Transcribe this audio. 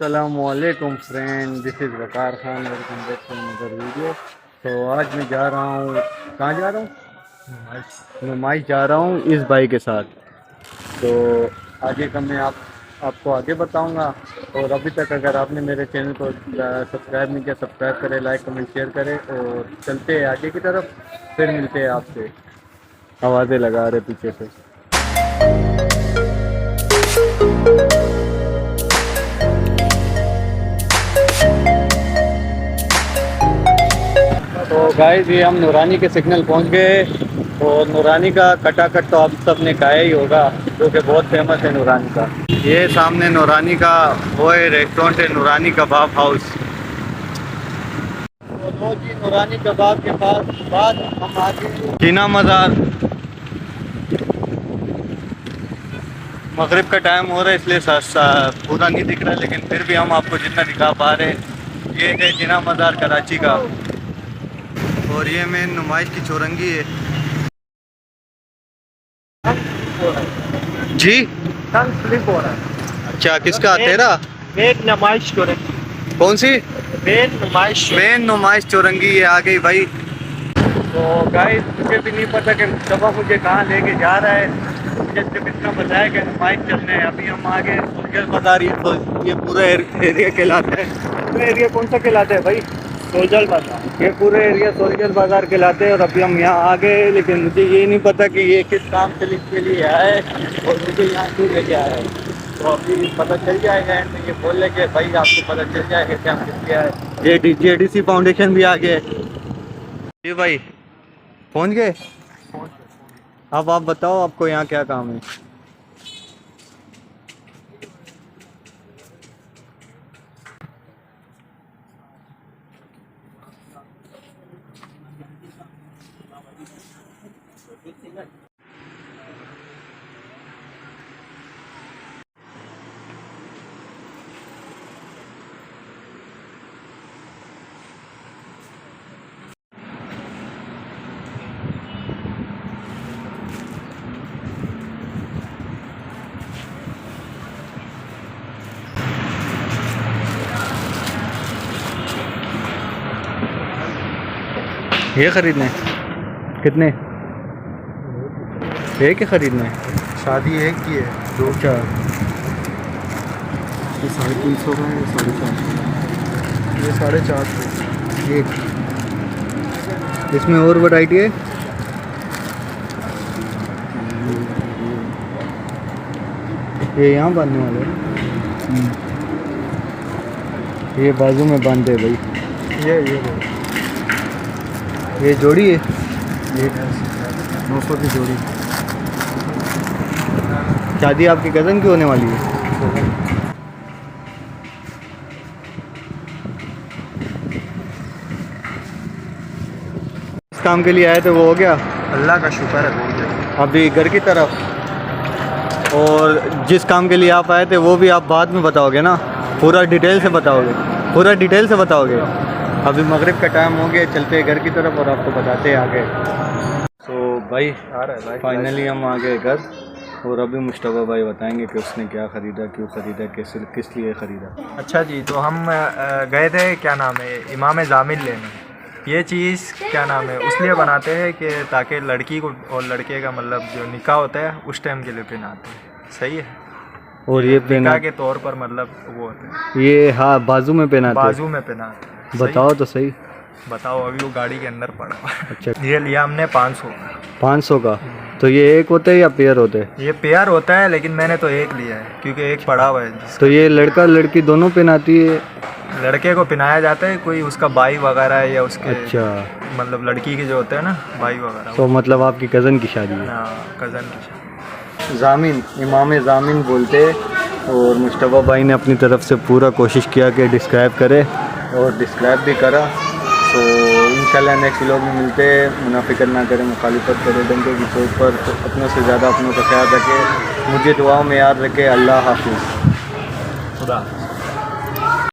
अस्सलामुअलैकुम friend, this is Waqar Khan. Welcome back to another video. तो आज मैं जा रहा हूँ, कहाँ जा रहा हूँ? नुमाइश जा रहा हूँ इस भाई के साथ। तो आगे का मैं आपको आगे बताऊँगा। और अभी तक अगर आपने मेरे चैनल को सब्सक्राइब नहीं किया, सब्सक्राइब करें, लाइक कमेंट शेयर करें। और चलते हैं आगे की तरफ, फिर मिलते हैं आपसे। आवाज़ें लगा रहे पीछे से। तो गाइस, ये हम नूरानी के सिग्नल पहुंच गए। और नूरानी का कटाकट तो आप सब ने खाया ही होगा, जो कि बहुत फेमस है नूरानी का। ये सामने नूरानी का वो है रेस्टोरेंट है, नूरानी कबाब हाउस। तो लो जी, नूरानी कबाब के पास बाद हम आगे जीना मज़ार। मगरिब का टाइम हो रहा है, इसलिए पूरा नहीं दिख रहा, लेकिन फिर भी हम आपको जितना दिखा पा रहे हैं। ये है जीना मज़ार कराची का। और ये मेन नुमाइश की चौरंगी है जी। स्लिप हो रहा है। अच्छा, किसका? तेरा? मेन नुमाइश चौरंगी। कौन सी? मेन नुमाइश चौरंगी ये आ गई भाई। तो गाइस, मुझे भी नहीं पता कि मुस्तफा मुझे कहाँ लेके जा रहा है। मुझे सिर्फ इतना बताया कि नुमाइश चलने है। अभी हम आगे सोल्जर बाजार, ये पूरा एरिया कहलाता है। पूरा एरिया कौन सा कहलाता है भाई? सोल्जर बाजार। ये पूरे एरिया सोल्जर बाजार कहलाते हैं। और अभी हम यहाँ आ गए, लेकिन मुझे ये नहीं पता कि ये किस काम के लिए आया है और मुझे यहाँ क्यों लेके आया है। तो अभी पता चल जाएगा एंड में ये बोल लेंगे भाई, आपको पता चल जाएगा कि हम किस लिए आए। ये JDC फाउंडेशन भी आ गए। ये भाई पहुँच गए। अब आप बताओ, आपको यहाँ क्या काम है? ये खरीदना है? कितने? एक ही खरीदना है? शादी एक की है, दो। अच्छा, ये 350 का है, 450। ये 450 एक। इसमें और वैरायटी है? ये यहाँ बांधने वाले हैं? ये बाजू में बांधते हैं भाई। ये जोड़ी है? ये 900 की जोड़ी। शादी आपकी कज़न की होने वाली है? इस काम के लिए आए थे, वो हो गया? अल्लाह का शुक्र है, हो गया। अभी घर की तरफ। और जिस काम के लिए आप आए थे वो भी आप बाद में बताओगे ना? पूरा डिटेल से बताओगे? पूरा डिटेल से बताओगे? अभी मगरिब का टाइम हो गया, चलते हैं घर की तरफ और आपको बताते हैं आगे। तो भाई आ रहा है भाई। फाइनली हम आ गए घर। और अभी मुस्तफा भाई बताएंगे कि उसने क्या ख़रीदा, क्यों ख़रीदा, किस लिए ख़रीदा। अच्छा जी, तो हम गए थे, क्या नाम है, इमाम ज़ामिल लेने। ये चीज़ क्या नाम है, उसलिए बनाते हैं कि ताकि लड़की को और लड़के का मतलब जो निकाह होता है उस टाइम के लिए पहनाते हैं। सही है। और ये निकाह के तौर पर मतलब वो होते हैं। ये हाँ, बाजू में पहनाते? बाजू में पहनाते हैं। बताओ तो सही। बताओ, अभी वो गाड़ी के अंदर पड़ा हुआ है। अच्छा, ये लिया हमने 500 का। 500 का? तो ये एक होते हैं या पेयर होते हैं? ये पेयर होता है, लेकिन मैंने तो एक लिया है क्योंकि एक पड़ा हुआ है। तो ये लड़का लड़की दोनों पहनाती है? लड़के को पहनाया जाता है, कोई उसका भाई वगैरह या उसके अच्छा, मतलब लड़की के जो होते हैं ना भाई वगैरह। तो मतलब आपकी कज़न की शादी है? हाँ, कज़न की शादी। ज़ामिन, इमाम ज़ामिन बोलते हैं। और मुस्तफा भाई ने अपनी तरफ से पूरा कोशिश किया कि डिस्क्राइब करे, और डिस्क्राइब भी करा। तो इंशाल्लाह नेक्स्ट व्लॉग में मिलते हैं। मुनाफिकत ना करें, मुखालिफत करें डंके की चोट पर। तो अपनों से ज़्यादा अपनों का ख्याल रखें, मुझे दुआओं में याद रखें। अल्लाह हाफिज़। खुदा।